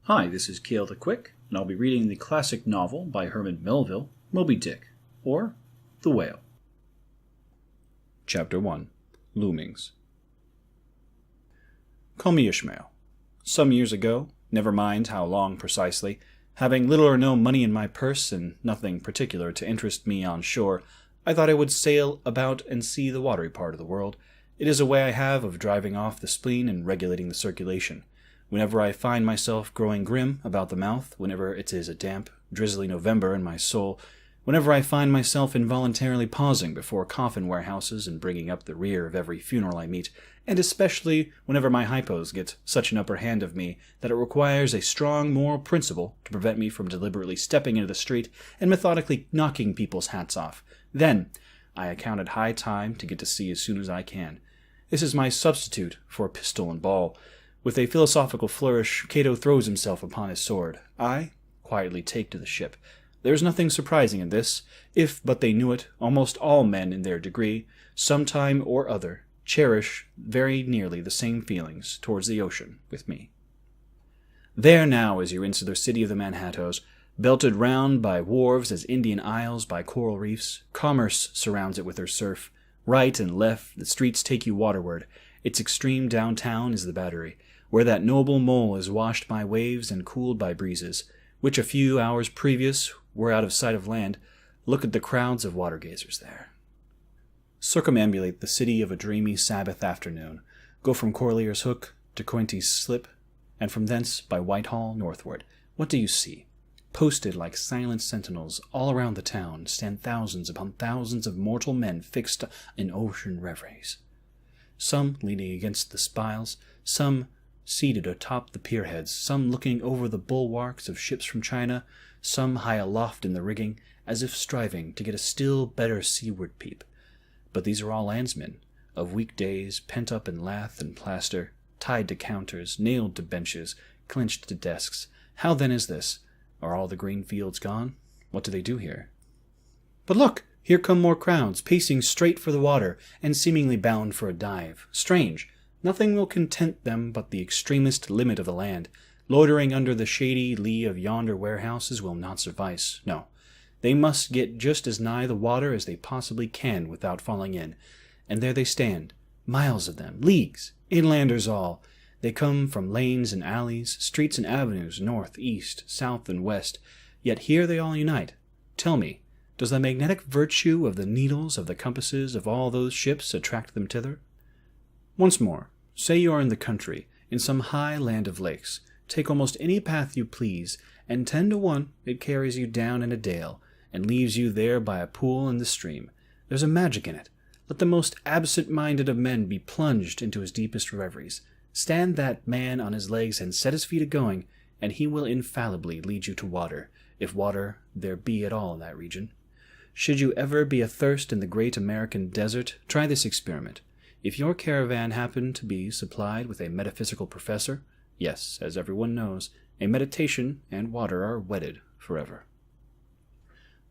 Hi, this is Cale the Quick, and I'll be reading the classic novel by Herman Melville, Moby Dick, or The Whale. Chapter 1. Loomings. Call me Ishmael. Some years ago, never mind how long precisely, having little or no money in my purse and nothing particular to interest me on shore, I thought I would sail about and see the watery part of the world. It is a way I have of driving off the spleen and regulating the circulation. Whenever I find myself growing grim about the mouth, whenever it is a damp, drizzly November in my soul, whenever I find myself involuntarily pausing before coffin warehouses and bringing up the rear of every funeral I meet, and especially whenever my hypos get such an upper hand of me that it requires a strong moral principle to prevent me from deliberately stepping into the street and methodically knocking people's hats off, then I account it high time to get to sea as soon as I can. This is my substitute for pistol and ball. With a philosophical flourish, Cato throws himself upon his sword. I quietly take to the ship. There is nothing surprising in this. If but they knew it, almost all men in their degree, sometime or other, cherish very nearly the same feelings towards the ocean with me. There now is your insular city of the Manhattoes, belted round by wharves as Indian isles by coral reefs. Commerce surrounds it with her surf. Right and left, the streets take you waterward. Its extreme downtown is the Battery, where that noble mole is washed by waves and cooled by breezes, which a few hours previous were out of sight of land. Look at the crowds of water-gazers there. Circumambulate the city of a dreamy Sabbath afternoon. Go from Corlear's Hook to Coenties Slip, and from thence by Whitehall northward. What do you see? Posted like silent sentinels all around the town stand thousands upon thousands of mortal men fixed in ocean reveries. Some leaning against the spiles, some seated atop the pierheads, some looking over the bulwarks of ships from China, some high aloft in the rigging, as if striving to get a still better seaward peep. But these are all landsmen, of weekdays pent up in lath and plaster, tied to counters, nailed to benches, clinched to desks. How then is this? Are all the green fields gone? What do they do here? But look! Here come more crowds, pacing straight for the water, and seemingly bound for a dive. Strange! Nothing will content them but the extremest limit of the land. Loitering under the shady lee of yonder warehouses will not suffice. No, they must get just as nigh the water as they possibly can without falling in. And there they stand, miles of them, leagues, inlanders all. They come from lanes and alleys, streets and avenues, north, east, south, and west. Yet here they all unite. Tell me, does the magnetic virtue of the needles of the compasses of all those ships attract them thither? Once more, say you are in the country, in some high land of lakes. Take almost any path you please, and 10 to 1 it carries you down in a dale, and leaves you there by a pool in the stream. There's a magic in it. Let the most absent-minded of men be plunged into his deepest reveries. Stand that man on his legs and set his feet a-going, and he will infallibly lead you to water, if water there be at all in that region. Should you ever be athirst in the great American desert, try this experiment. If your caravan happen to be supplied with a metaphysical professor, yes, as everyone knows, a meditation and water are wedded forever.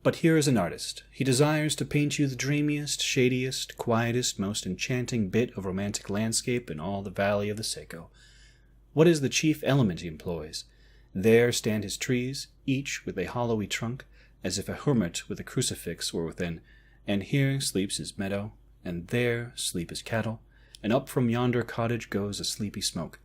But here is an artist. He desires to paint you the dreamiest, shadiest, quietest, most enchanting bit of romantic landscape in all the valley of the Saco. What is the chief element he employs? There stand his trees, each with a hollowy trunk, as if a hermit with a crucifix were within, and here sleeps his meadow, and there sleep his cattle, and up from yonder cottage goes a sleepy smoke.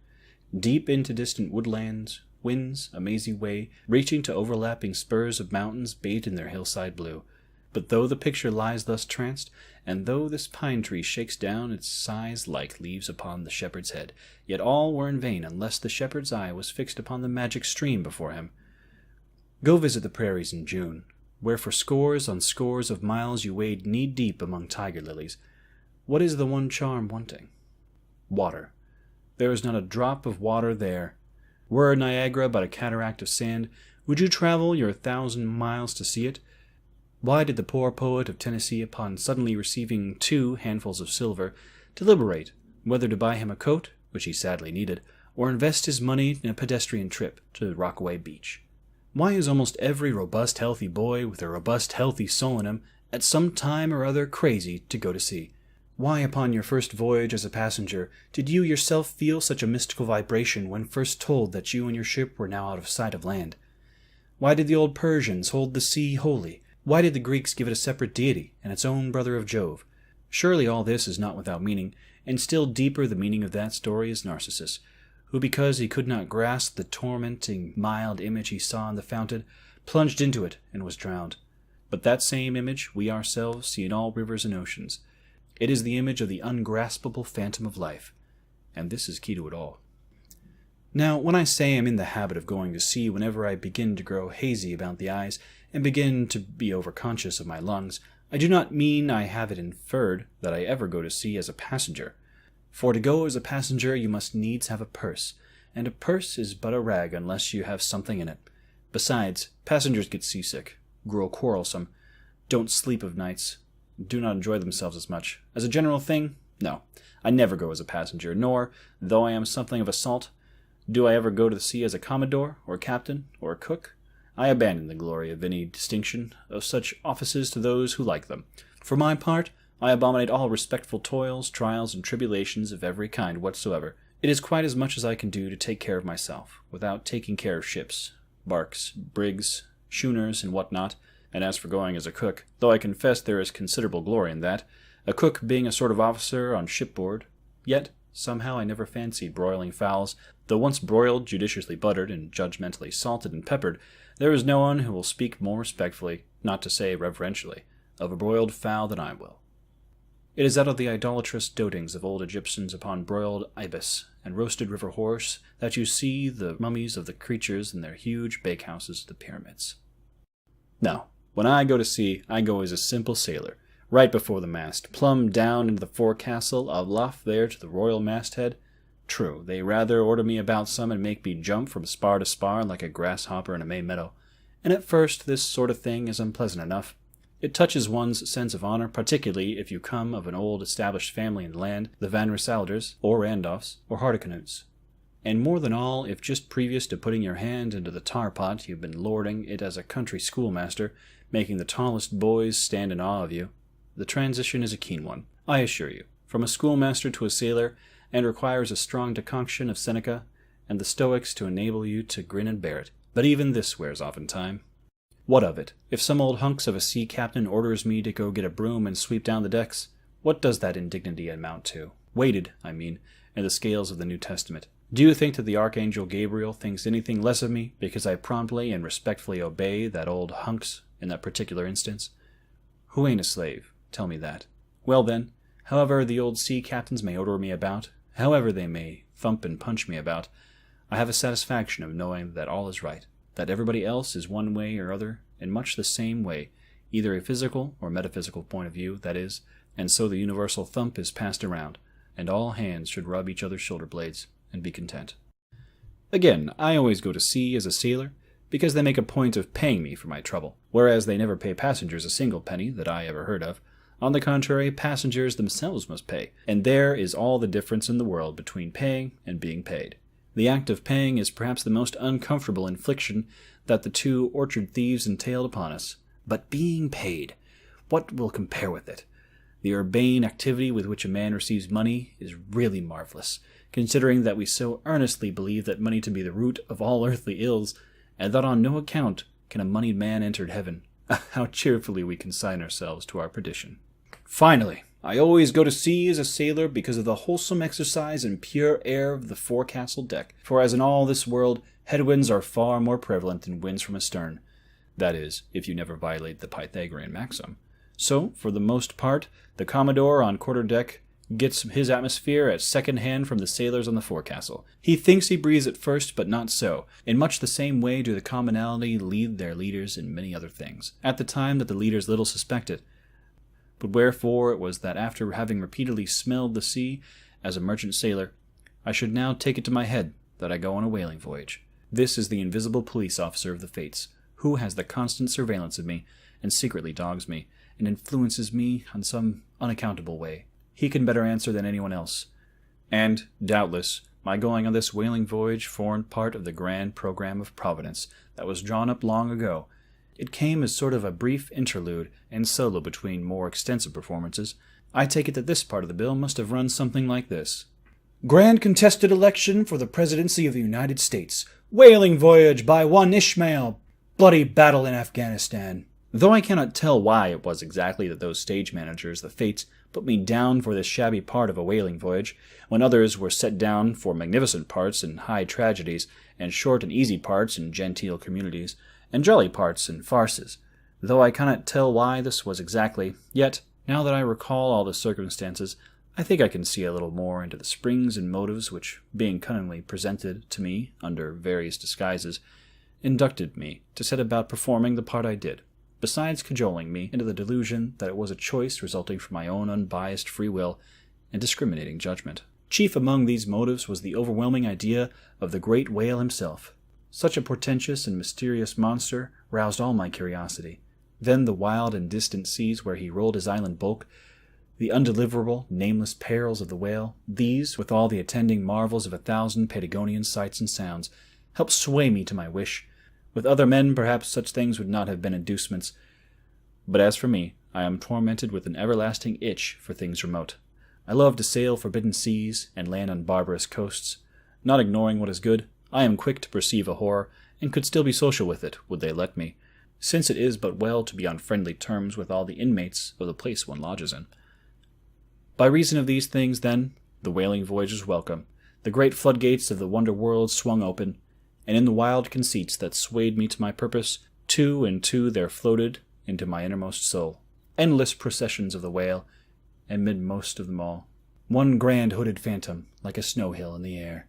Deep into distant woodlands, winds a mazy way, reaching to overlapping spurs of mountains bathed in their hillside blue. But though the picture lies thus tranced, and though this pine tree shakes down its sighs like leaves upon the shepherd's head, yet all were in vain unless the shepherd's eye was fixed upon the magic stream before him. Go visit the prairies in June, where for scores on scores of miles you wade knee-deep among tiger lilies. What is the one charm wanting? Water. There is not a drop of water there. Were Niagara but a cataract of sand, would you travel your 1,000 miles to see it? Why did the poor poet of Tennessee, upon suddenly receiving 2 handfuls of silver, deliberate whether to buy him a coat, which he sadly needed, or invest his money in a pedestrian trip to Rockaway Beach? Why is almost every robust, healthy boy with a robust, healthy soul in him at some time or other crazy to go to sea? Why, upon your first voyage as a passenger, did you yourself feel such a mystical vibration when first told that you and your ship were now out of sight of land? Why did the old Persians hold the sea holy? Why did the Greeks give it a separate deity and its own brother of Jove? Surely all this is not without meaning, and still deeper the meaning of that story is Narcissus, who, because he could not grasp the tormenting mild image he saw in the fountain, plunged into it and was drowned. But that same image we ourselves see in all rivers and oceans. It is the image of the ungraspable phantom of life, and this is key to it all. Now, when I say I'm in the habit of going to sea whenever I begin to grow hazy about the eyes and begin to be overconscious of my lungs, I do not mean I have it inferred that I ever go to sea as a passenger. For to go as a passenger you must needs have a purse, and a purse is but a rag unless you have something in it. Besides, passengers get seasick, grow quarrelsome, don't sleep of nights, do not enjoy themselves as much. As a general thing, no, I never go as a passenger, nor, though I am something of a salt, do I ever go to the sea as a commodore, or captain, or cook. I abandon the glory of any distinction of such offices to those who like them. For my part, I abominate all respectful toils, trials, and tribulations of every kind whatsoever. It is quite as much as I can do to take care of myself, without taking care of ships, barks, brigs, schooners, and what not. And as for going as a cook, though I confess there is considerable glory in that, a cook being a sort of officer on shipboard, yet somehow I never fancied broiling fowls, though once broiled, judiciously buttered, and judgmentally salted and peppered, there is no one who will speak more respectfully, not to say reverentially, of a broiled fowl than I will. It is out of the idolatrous dotings of old Egyptians upon broiled ibis and roasted river horse that you see the mummies of the creatures in their huge bakehouses of the pyramids. Now, when I go to sea, I go as a simple sailor, right before the mast, plumb down into the forecastle, aloft there to the royal masthead. True, they rather order me about some and make me jump from spar to spar like a grasshopper in a May meadow, and at first this sort of thing is unpleasant enough. It touches one's sense of honor, particularly if you come of an old established family in the land, the Van Rensselaers, or Randolphs, or Hardicanutes. And more than all, if just previous to putting your hand into the tar pot you've been lording it as a country schoolmaster, making the tallest boys stand in awe of you, the transition is a keen one, I assure you, from a schoolmaster to a sailor, and requires a strong decoction of Seneca and the Stoics to enable you to grin and bear it. But even this wears off in time. What of it? If some old hunks of a sea captain orders me to go get a broom and sweep down the decks, what does that indignity amount to? Weighted, I mean, in the scales of the New Testament. Do you think that the Archangel Gabriel thinks anything less of me because I promptly and respectfully obey that old hunks in that particular instance? Who ain't a slave? Tell me that. Well then, however the old sea captains may order me about, however they may thump and punch me about, I have a satisfaction of knowing that all is right, that everybody else is one way or other, in much the same way, either a physical or metaphysical point of view, that is, and so the universal thump is passed around, and all hands should rub each other's shoulder blades, and be content. Again, I always go to sea as a sailor, because they make a point of paying me for my trouble, whereas they never pay passengers a single penny that I ever heard of. On the contrary, passengers themselves must pay, and there is all the difference in the world between paying and being paid. The act of paying is perhaps the most uncomfortable infliction that the two orchard thieves entailed upon us. But being paid, what will compare with it? The urbane activity with which a man receives money is really marvelous, considering that we so earnestly believe that money to be the root of all earthly ills, and that on no account can a moneyed man enter heaven. How cheerfully we consign ourselves to our perdition. Finally, I always go to sea as a sailor because of the wholesome exercise and pure air of the forecastle deck, for as in all this world, headwinds are far more prevalent than winds from astern. That is, if you never violate the Pythagorean maxim. So, for the most part, the Commodore on quarter-deck gets his atmosphere at second hand from the sailors on the forecastle. He thinks he breathes it first, but not so. In much the same way do the commonalty lead their leaders in many other things, at the time that the leaders little suspect it. But wherefore it was that after having repeatedly smelled the sea as a merchant sailor, I should now take it to my head that I go on a whaling voyage. This is the invisible police officer of the fates, who has the constant surveillance of me, and secretly dogs me, and influences me on some unaccountable way. He can better answer than anyone else. And, doubtless, my going on this whaling voyage formed part of the grand program of Providence that was drawn up long ago, It came as sort of a brief interlude and solo between more extensive performances. I take it that this part of the bill must have run something like this. Grand contested election for the presidency of the United States. Whaling voyage by one Ishmael. Bloody battle in Afghanistan. Though I cannot tell why it was exactly that those stage managers, the Fates, put me down for this shabby part of a whaling voyage, when others were set down for magnificent parts in high tragedies, and short and easy parts in genteel communities, and jolly parts in farces. Though I cannot tell why this was exactly, yet, now that I recall all the circumstances, I think I can see a little more into the springs and motives which, being cunningly presented to me under various disguises, inducted me to set about performing the part I did, besides cajoling me into the delusion that it was a choice resulting from my own unbiased free will and discriminating judgment. Chief among these motives was the overwhelming idea of the great whale himself. Such a portentous and mysterious monster roused all my curiosity. Then the wild and distant seas where he rolled his island bulk, the undeliverable, nameless perils of the whale, these, with all the attending marvels of 1,000 Patagonian sights and sounds, helped sway me to my wish. With other men, perhaps such things would not have been inducements. But as for me, I am tormented with an everlasting itch for things remote. I love to sail forbidden seas and land on barbarous coasts. Not ignoring what is good, I am quick to perceive a horror, and could still be social with it, would they let me, since it is but well to be on friendly terms with all the inmates of the place one lodges in. By reason of these things, then, the whaling voyage was welcome. The great floodgates of the wonder world swung open, and in the wild conceits that swayed me to my purpose, two and two there floated into my innermost soul. Endless processions of the whale, and mid most of them all, one grand hooded phantom like a snow hill in the air.